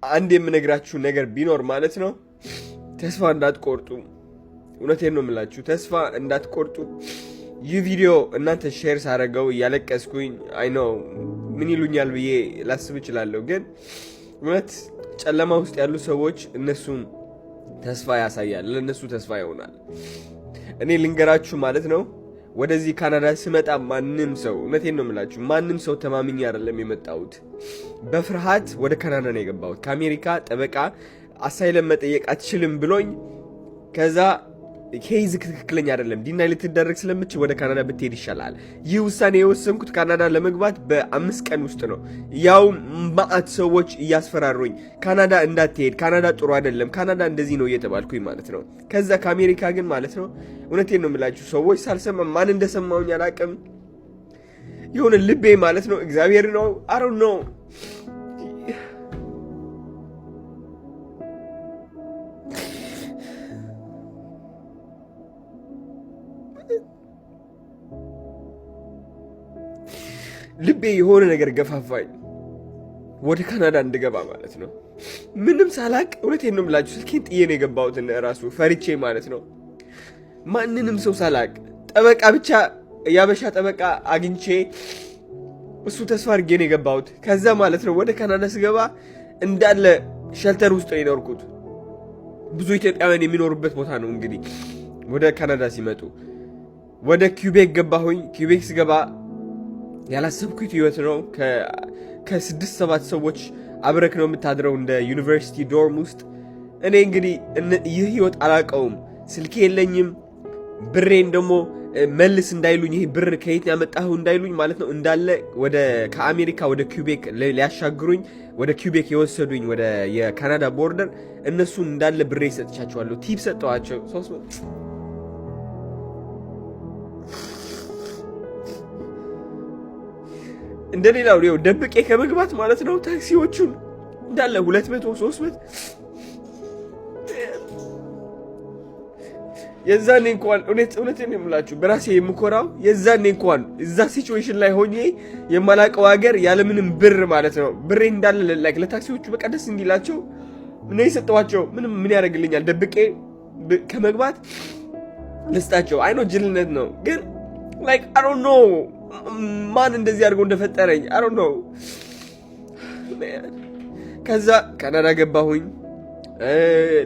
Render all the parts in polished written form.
አንድ የምነግራችሁ ነገር ቢኖር ማለት ነው ተስፋ እንዳትቆርጡ። እውነቴን ነው የምላችሁ፣ ተስፋ እንዳትቆርጡ። ይህ ቪዲዮ እናንተ ሼር ሳደርገው እያለቀስኩኝ አይ ነው ምን ይሉኛል ብዬ ላስብ እችላለሁ። ግን እውነት ጨለማ ውስጥ ያሉ ሰዎች እነሱን ተስፋ ያሳያል፣ ለእነሱ ተስፋ ይሆናል። እኔ ልንገራችሁ ማለት ነው ወደዚህ ካናዳ ስመጣ ማንም ሰው እውነቴን ነው የምላችሁ ማንም ሰው ተማምኜ አይደለም የመጣሁት። በፍርሃት ወደ ካናዳ ነው የገባሁት። ከአሜሪካ ጠበቃ አሳይለም መጠየቅ አትችልም ብሎኝ ከዛ ኬዝ ትክክለኛ አይደለም ዲናይ ልትደረግ ስለምችል ወደ ካናዳ ብትሄድ ይሻላል። ይህ ውሳኔ የወሰንኩት ካናዳ ለመግባት በ5 ቀን ውስጥ ነው። ያው ማአት ሰዎች እያስፈራሩኝ ካናዳ እንዳትሄድ፣ ካናዳ ጥሩ አይደለም፣ ካናዳ እንደዚህ ነው እየተባልኩኝ ማለት ነው። ከዛ ከአሜሪካ ግን ማለት ነው እውነቴን ነው የምላችሁ ሰዎች ሳልሰማ ማን እንደሰማውኝ አላውቅም። የሆነ ልቤ ማለት ነው እግዚአብሔር ነው አሮ ነው ልቤ የሆነ ነገር ገፋፋኝ ወደ ካናዳ እንድገባ ማለት ነው። ምንም ሳላቅ እውነቴን ነው የምላችሁ ስልኬን ጥዬ ነው የገባሁት ራሱ ፈሪቼ ማለት ነው። ማንንም ሰው ሳላቅ ጠበቃ ብቻ ያበሻ ጠበቃ አግኝቼ እሱ ተስፋ አድርጌ ነው የገባሁት። ከዛ ማለት ነው ወደ ካናዳ ስገባ እንዳለ ሸልተር ውስጥ ነው የኖርኩት። ብዙ ኢትዮጵያውያን የሚኖሩበት ቦታ ነው። እንግዲህ ወደ ካናዳ ሲመጡ ወደ ኪውቤክ ገባሁኝ። ኪውቤክ ስገባ ያላሰብኩት ህይወት ነው። ከ6-7 ሰዎች አብረክ ነው የምታድረው እንደ ዩኒቨርሲቲ ዶርም ውስጥ። እኔ እንግዲህ ይህ ህይወት አላውቀውም። ስልኬ የለኝም። ብሬን ደግሞ መልስ እንዳይሉኝ ይሄ ብር ከየት ያመጣኸው እንዳይሉኝ ማለት ነው እንዳለ ከአሜሪካ ወደ ኪውቤክ ሊያሻግሩኝ ወደ ኪውቤክ የወሰዱኝ ወደ የካናዳ ቦርደር እነሱን እንዳለ ብሬ ሰጥቻቸዋለሁ። ቲፕ ሰጠዋቸው 300 እንደሌላው ነው ደብቄ ከመግባት ማለት ነው። ታክሲዎቹን እንዳለ 200-300 የዛኔ እንኳን እውነቴን ነው የምላችሁ በራሴ የምኮራው የዛኔ እንኳን እዛ ሲቹዌሽን ላይ ሆኜ የማላውቀው ሀገር ያለምንም ብር ማለት ነው ብሬ እንዳለ ላይክ ለታክሲዎቹ በቃ ደስ እንዲላቸው ምን ይሰጠዋቸው ምን ያደርግልኛል ደብቄ ከመግባት ልስጣቸው። አይ ነው ጅልነት ነው ግን ላይክ አይ ዶንት ኖ ማን እንደዚህ አድርጎ እንደፈጠረኝ አይ ዶንት ኖ። ከዛ ካናዳ ገባሁኝ።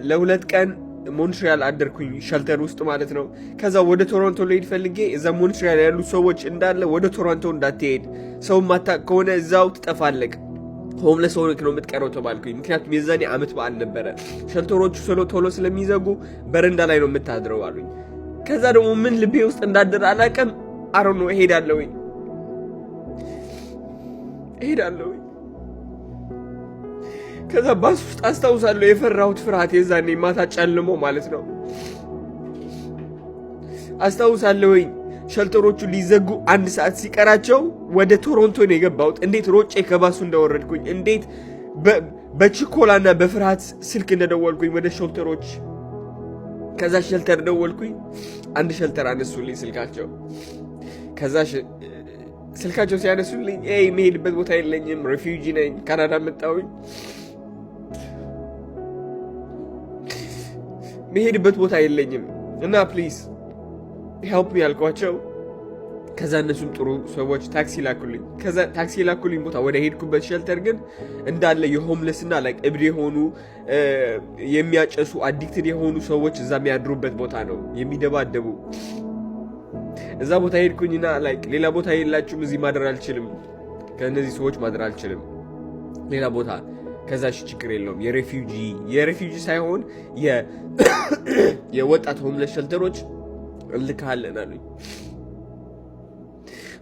ለ2 ቀን ሞንትሪያል አደርኩኝ ሸልተር ውስጥ ማለት ነው። ከዛ ወደ ቶሮንቶ ልሄድ ፈልጌ እዛ ሞንትሪያል ያሉ ሰዎች እንዳለ ወደ ቶሮንቶ እንዳትሄድ ሰው ማታውቅ ከሆነ እዛው ትጠፋለህ፣ ሆምለስ ሆነህ ነው የምትቀረው ተባልኩኝ። ምክንያቱም የዛኔ ዓመት በዓል ነበረ። ሸልተሮቹ ቶሎ ስለሚዘጉ በረንዳ ላይ ነው የምታድረው አሉኝ። ከዛ ደግሞ ምን ልቤ ውስጥ እንዳደረ አላውቅም። አሮ ነው እሄዳለሁኝ። ከዛ ባስ ውስጥ አስታውሳለሁ የፈራሁት ፍርሃት የዛኔ ማታ ጨልሞ ማለት ነው አስታውሳለሁኝ። ሸልተሮቹ ሊዘጉ 1 ሰዓት ሲቀራቸው ወደ ቶሮንቶ ነው የገባሁት። እንዴት ሮጬ ከባሱ እንደወረድኩኝ፣ እንዴት በችኮላና በፍርሃት ስልክ እንደደወልኩኝ ወደ ሸልተሮች። ከዛ ሸልተር ደወልኩኝ። አንድ ሸልተር አነሱልኝ ስልካቸው። ከዛ ስልካቸው ሲያነሱልኝ መሄድበት ቦታ የለኝም፣ ሬፊውጂ ነኝ፣ ካናዳ መጣሁኝ፣ መሄድበት ቦታ የለኝም እና ፕሊዝ ሄልፕ ሚ ያልኳቸው። ከዛ እነሱም ጥሩ ሰዎች ታክሲ ላኩልኝ። ከዛ ታክሲ ላኩልኝ ቦታ ወደ ሄድኩበት ሸልተር ግን እንዳለ የሆምለስ እና ላይክ እብድ የሆኑ የሚያጨሱ አዲክትድ የሆኑ ሰዎች እዛ የሚያድሩበት ቦታ ነው የሚደባደቡ። እዛ ቦታ ሄድኩኝና ላይክ ሌላ ቦታ የላችሁም እዚህ ማደር አልችልም፣ ከእነዚህ ሰዎች ማደር አልችልም ሌላ ቦታ። ከዛ ችግር የለውም የሬፊውጂ ሳይሆን የወጣት ሆምለስ ሸልተሮች እንልካለን አሉኝ።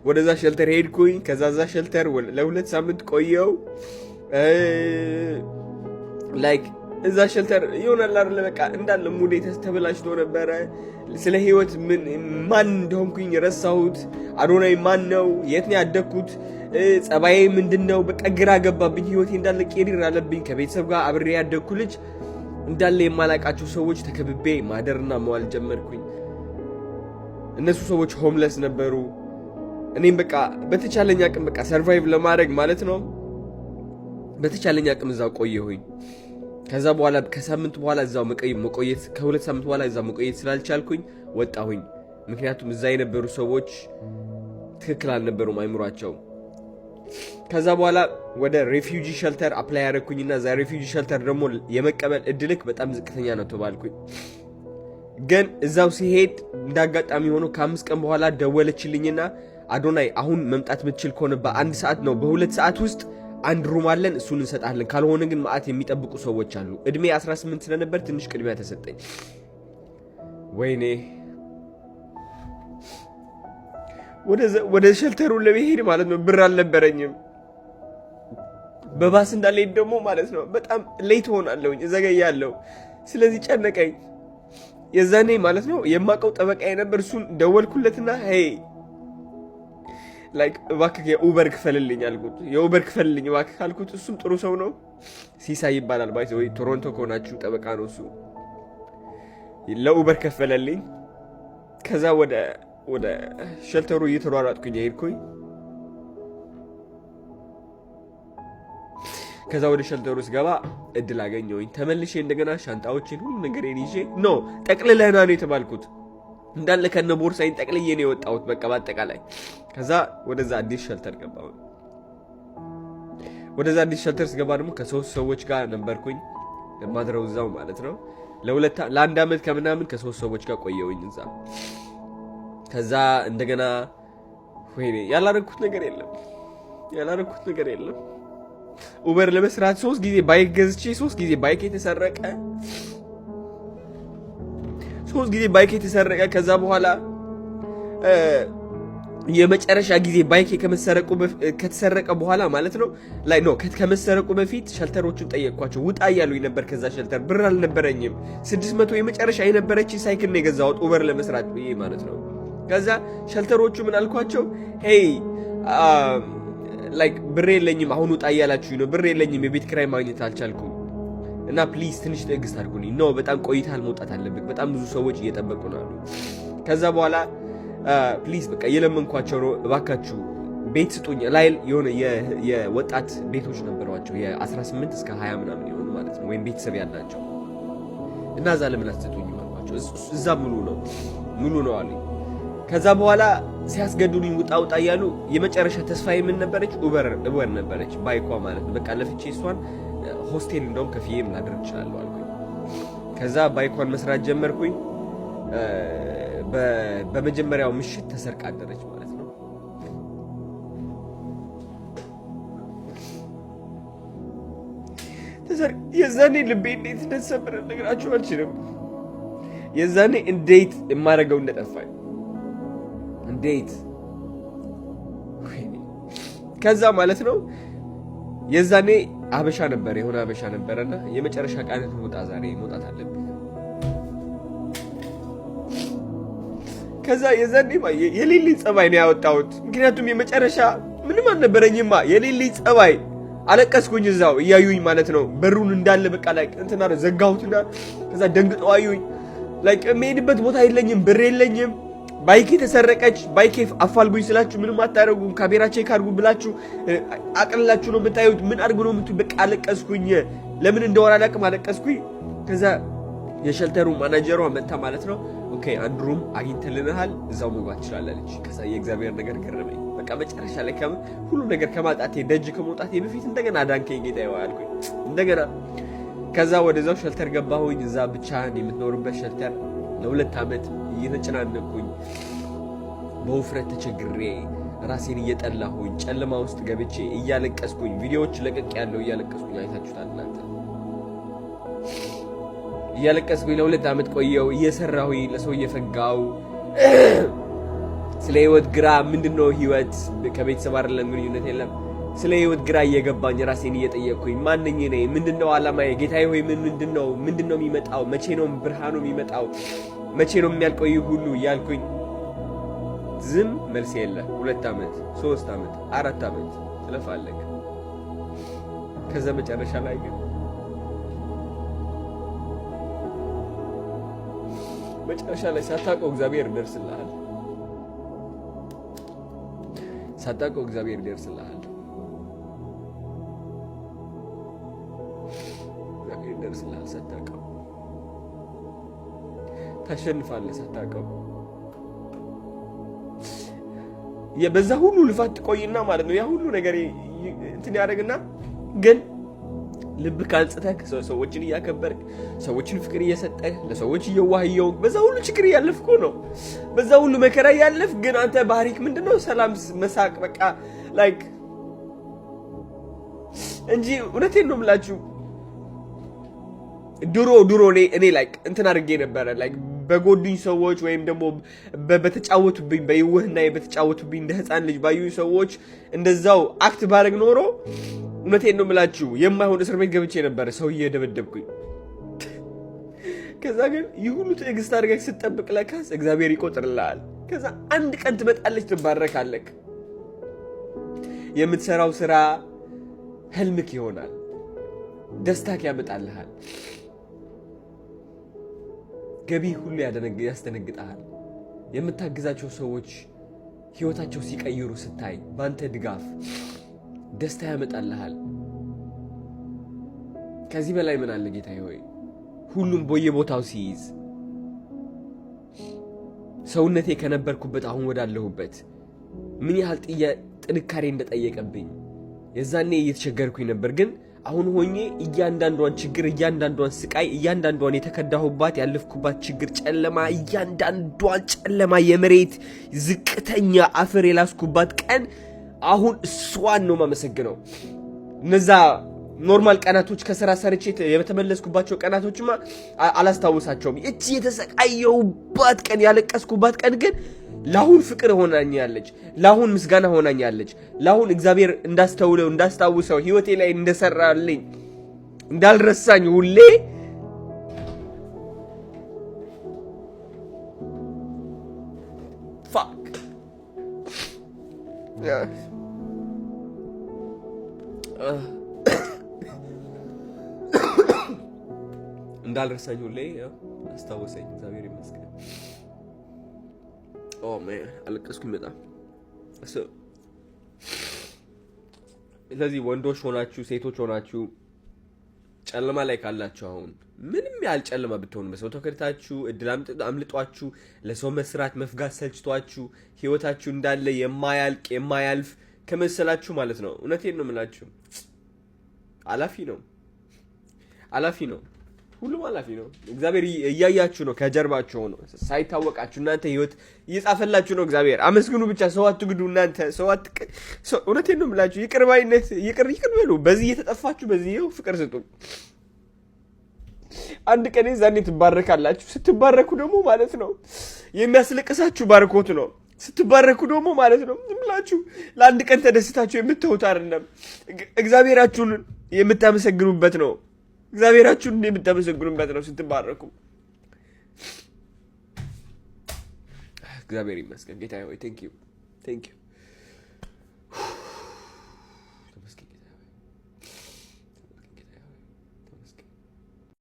ወደዛ ሸልተር ሄድኩኝ። ከዛ ዛ ሸልተር ለ2 ሳምንት ቆየው። ላይክ እዛ ሸልተር ይሆናል አይደል በቃ እንዳለ ሙዴ ተበላሽቶ ነበረ። ስለ ህይወት ማን እንደሆንኩኝ ረሳሁት። አዶናይ ማን ነው? የት ነው ያደግኩት? ጸባዬ ምንድነው? በቃ ግራ ገባብኝ። ህይወቴ እንዳለ ቄሪር አለብኝ። ከቤተሰብ ጋር አብሬ ያደግኩ ልጅ እንዳለ የማላቃቸው ሰዎች ተከብቤ ማደርና መዋል ጀመርኩኝ። እነሱ ሰዎች ሆምለስ ነበሩ። እኔም በቃ በተቻለኝ አቅም በቃ ሰርቫይቭ ለማድረግ ማለት ነው በተቻለኝ አቅም እዛው ቆየሁኝ። ከዛ በኋላ ከሳምንት በኋላ እዛው መቆየት ከሁለት ሳምንት በኋላ እዛው መቆየት ስላልቻልኩኝ ወጣሁኝ። ምክንያቱም እዛ የነበሩ ሰዎች ትክክል አልነበሩም አይምሯቸው። ከዛ በኋላ ወደ ሬፊውጂ ሸልተር አፕላይ ያደረኩኝና እዛ ሬፊውጂ ሸልተር ደግሞ የመቀበል እድልክ በጣም ዝቅተኛ ነው ተባልኩኝ። ግን እዛው ሲሄድ እንዳጋጣሚ ሆኖ ከ5 ቀን በኋላ ደወለችልኝና አዶናይ አሁን መምጣት ምትችል ከሆነ በ1 ሰዓት ነው በ2 ሰዓት ውስጥ አንድ ሩም አለን እሱን እንሰጣለን፣ ካልሆነ ግን ማአት የሚጠብቁ ሰዎች አሉ። እድሜ 18 ስለነበር ትንሽ ቅድሚያ ተሰጠኝ። ወይኔ ወደ ሸልተሩ ለመሄድ ማለት ነው ብር አልነበረኝም። በባስ እንዳልሄድ ደግሞ ማለት ነው በጣም ሌት ሆናለሁኝ፣ እዘገያለሁ። ስለዚህ ጨነቀኝ። የዛኔ ማለት ነው የማውቀው ጠበቃዬ ነበር። እሱን ደወልኩለትና ሄይ ላይክ እባክህ የኡበር ክፈልልኝ አልኩት። የኡበር ክፈልልኝ እባክህ አልኩት። እሱም ጥሩ ሰው ነው፣ ሲሳይ ይባላል። ባይ ወይ ቶሮንቶ ከሆናችሁ ጠበቃ ነው እሱ። ለኡበር ከፈለልኝ። ከዛ ወደ ሸልተሩ እየተሯሯጥኩኝ ሄድኩኝ። ከዛ ወደ ሸልተሩ ስገባ እድል አገኘሁኝ። ተመልሼ እንደገና ሻንጣዎችን ሁሉ ነገር ይዤ ጠቅልለህና ነው የተባልኩት። እንዳለ ከነ ቦርሳዬን ጠቅልዬ ነው የወጣሁት በቃ በአጠቃላይ። ከዛ ወደዛ አዲስ ሸልተር ገባሁ። ወደዛ አዲስ ሸልተር ስገባ ደግሞ ከ3 ሰዎች ጋር ነበርኩኝ ማድረው እዛው ማለት ነው። ለአንድ ዓመት ከምናምን ከ3 ሰዎች ጋር ቆየሁኝ እዛ። ከዛ እንደገና ወይኔ ያላረኩት ነገር የለም። ኡበር ለመስራት 3 ጊዜ ባይክ ገዝቼ 3 ጊዜ ባይክ የተሰረቀ 3 ጊዜ ባይክ የተሰረቀ። ከዛ በኋላ የመጨረሻ ጊዜ ባይክ ከተሰረቀ በኋላ ማለት ነው ከመሰረቁ በፊት ሸልተሮቹን ጠየቅኳቸው። ውጣ እያሉኝ ነበር ከዛ ሸልተር። ብር አልነበረኝም። 600 የመጨረሻ የነበረች ሳይክል ነው የገዛሁት ኡበር ለመስራት ብዬ ማለት ነው። ከዛ ሸልተሮቹ ምን አልኳቸው? ሄይ ላይክ ብር የለኝም አሁን ውጣ እያላችሁኝ ነው። ብር የለኝም፣ የቤት ኪራይ ማግኘት አልቻልኩም እና ፕሊዝ ትንሽ ትዕግስት አድርጉልኝ። በጣም ቆይተሃል፣ መውጣት አለብህ፣ በጣም ብዙ ሰዎች እየጠበቁ ነው አሉ። ከዛ በኋላ ፕሊዝ በቃ እየለመንኳቸው ነው፣ እባካችሁ ቤት ስጡኝ። ላይ የሆነ የወጣት ቤቶች ነበሯቸው የ18 እስከ 20 ምናምን የሆኑ ማለት ነው፣ ወይም ቤተሰብ ያላቸው እና እዛ ለምን አትሰጡኝ አልኳቸው። እዛ ሙሉ ነው አሉኝ። ከዛ በኋላ ሲያስገድዱኝ ውጣ እያሉ የመጨረሻ ተስፋ የምን ነበረች? ኡበር ነበረች፣ ባይኳ ማለት ነው። በቃ ለፍቼ እሷን ሆስቴል እንደውም ከፍዬም ላድርግ እችላለሁ አልኩኝ። ከዛ ባይኳን መስራት ጀመርኩኝ። በመጀመሪያው ምሽት ተሰርቃ አደረች ማለት ነው። የዛኔ ልቤ እንዴት እንደተሰበረ ልነግራችሁ አልችልም። የዛኔ እንዴት የማደርገው እንደጠፋኝ እንዴት። ከዛ ማለት ነው የዛኔ አበሻ ነበር፣ የሆነ አበሻ ነበረና የመጨረሻ ቃልን ውጣ፣ ዛሬ መውጣት አለብኝ። ከዛ የዛኔ የሌሊት ጸባይ ነው ያወጣሁት። ምክንያቱም የመጨረሻ ምንም አልነበረኝማ። የሌሊት ጸባይ አለቀስኩኝ፣ እዛው እያዩኝ ማለት ነው። በሩን እንዳለ በቃ ላይ እንትና ዘጋሁትና ከዛ ደንግጠው አዩኝ። ላይክ የምሄድበት ቦታ የለኝም፣ ብር የለኝም። ባይኬ ተሰረቀች። ባይኬ አፋልጉኝ ስላችሁ ምንም አታረጉም፣ ካሜራ ቼክ አድርጉ ብላችሁ አቅልላችሁ ነው የምታዩት። ምን አድርጉ ነው የምትሉ? በቃ አለቀስኩኝ። ለምን እንደወራ አላውቅም፣ አለቀስኩኝ። ከዛ የሸልተሩ ማናጀሯ መጣ ማለት ነው። ኦኬ አንድ ሩም አግኝተልናል፣ እዛው መግባት ትችላለች። ከዛ የእግዚአብሔር ነገር ገረመኝ። በቃ መጨረሻ ላይ ሁሉ ነገር ከማጣቴ ደጅ ከመውጣቴ በፊት እንደገና ዳንከኝ ጌታ ይዋልኩኝ እንደገና። ከዛ ወደዛው ሸልተር ገባሁኝ። እዛ ብቻህን የምትኖርበት ሸልተር ለ2 ዓመት እየተጨናነኩኝ በውፍረት ተቸግሬ ራሴን እየጠላሁኝ ጨለማ ውስጥ ገብቼ እያለቀስኩኝ ቪዲዮዎች ለቀቅ ያለው እያለቀስኩኝ አይታችሁታል እናንተ። እያለቀስኩኝ ለ2 ዓመት ቆየው እየሰራሁኝ ለሰው እየፈጋው ስለ ህይወት ግራ ምንድነው ህይወት ከቤተሰብ አይደለም ግንኙነት የለም። ስለ ህይወት ግራ እየገባኝ ራሴን እየጠየቅኩኝ ማንኝ ነኝ? ምንድነው ዓላማዬ? ጌታዬ ሆይ ምንድነው የሚመጣው? መቼ ነው ብርሃኑ የሚመጣው? መቼ ነው የሚያልቀው ይህ ሁሉ እያልኩኝ ዝም መልስ የለ። 2 ዓመት 3 ዓመት 4 ዓመት ትለፋለህ። ከዛ መጨረሻ ላይ ግን ሳታውቀው እግዚአብሔር ይደርስልሃል። ይደርስልሃል ሳታውቀው። ታሸንፋለህ ሳታውቀው። በዛ ሁሉ ልፋት ትቆይና ማለት ነው ያ ሁሉ ነገር እንትን ያደርግና ግን ልብ ካልጽተህ ሰዎችን እያከበርክ ሰዎችን ፍቅር እየሰጠህ ለሰዎች እየዋህየው በዛ ሁሉ ችግር እያለፍኩ ነው። በዛ ሁሉ መከራ እያለፍ ግን አንተ ባህሪክ ምንድነው? ሰላም፣ መሳቅ በቃ ላይክ እንጂ እውነቴን ነው የምላችሁ። ድሮ እኔ ላይክ እንትን አድርጌ ነበረ ላይክ በጎዱኝ ሰዎች ወይም ደግሞ በተጫወቱብኝ በይወህና በተጫወቱብኝ እንደ ህፃን ልጅ ባዩኝ ሰዎች እንደዛው አክት ባረግ ኖሮ እውነቴን ነው የምላችሁ የማይሆን እስር ቤት ገብቼ ነበረ ሰው እየደበደብኩኝ። ከዛ ግን ይህ ሁሉ ትዕግስት አድርገህ ስትጠብቅ ለካስ እግዚአብሔር ይቆጥርልሃል። ከዛ አንድ ቀን ትመጣለች፣ ትባረካለህ። የምትሰራው ስራ ህልምክ ይሆናል፣ ደስታክ ያመጣልሃል። ገቢ ሁሉ ያስደነግጣል። የምታግዛቸው ሰዎች ህይወታቸው ሲቀይሩ ስታይ ባንተ ድጋፍ ደስታ ያመጣልሃል። ከዚህ በላይ ምን አለ ጌታዬ ሆይ? ሁሉም በየቦታው ሲይዝ ሰውነቴ ከነበርኩበት አሁን ወዳለሁበት ምን ያህል ጥንካሬ እንደጠየቀብኝ የዛኔ እየተቸገርኩኝ ነበር። ግን አሁን ሆኜ እያንዳንዷን ችግር፣ እያንዳንዷን ስቃይ፣ እያንዳንዷን የተከዳሁባት ያለፍኩባት ችግር ጨለማ፣ እያንዳንዷን ጨለማ የመሬት ዝቅተኛ አፈር የላስኩባት ቀን አሁን እሷን ነው ማመሰግነው። እነዛ ኖርማል ቀናቶች ከስራ ሰርቼ የተመለስኩባቸው ቀናቶችማ አላስታውሳቸውም። እቺ የተሰቃየሁባት ቀን ያለቀስኩባት ቀን ግን ለአሁን ፍቅር ሆናኛለች፣ ለአሁን ምስጋና ሆናኛለች፣ ለአሁን እግዚአብሔር እንዳስታውሰው ህይወቴ ላይ እንደሰራልኝ እንዳልረሳኝ ሁሌ እንዳልረሳኝ ሁሌ አስታወሰኝ። እግዚአብሔር ይመስገን። ኦ ማን አለቀስኩኝ በጣም። ስለዚህ ወንዶች ሆናችሁ ሴቶች ሆናችሁ ጨለማ ላይ ካላችሁ አሁን ምንም ያህል ጨለማ ብትሆኑ በሰው ተከድታችሁ እድል አምልጧችሁ ለሰው መስራት መፍጋት ሰልችቷችሁ ህይወታችሁ እንዳለ የማያልቅ የማያልፍ ከመሰላችሁ ማለት ነው። እውነቴን ነው የምላችሁ አላፊ ነው። ሁሉም አላፊ ነው። እግዚአብሔር እያያችሁ ነው፣ ከጀርባችሁ ነው ሳይታወቃችሁ እናንተ ህይወት እየጻፈላችሁ ነው። እግዚአብሔር አመስግኑ ብቻ፣ ሰው አትግዱ። እናንተ እውነቴን ነው የምላችሁ ይቅርባይነት ይቅር በሉ። በዚህ እየተጠፋችሁ በዚህ ፍቅር ስጡ። አንድ ቀን ዛኔ ትባረካላችሁ። ስትባረኩ ደግሞ ማለት ነው የሚያስለቅሳችሁ ባርኮት ነው። ስትባረኩ ደግሞ ማለት ነው ዝም ብላችሁ ለአንድ ቀን ተደስታችሁ የምትተውት አይደለም፣ እግዚአብሔራችሁን የምታመሰግኑበት ነው። እግዚአብሔራችሁን የምታመሰግኑበት ነው ስትባረኩ። እግዚአብሔር ይመስገን ጌታዬ ሆይ ቴንክ ዩ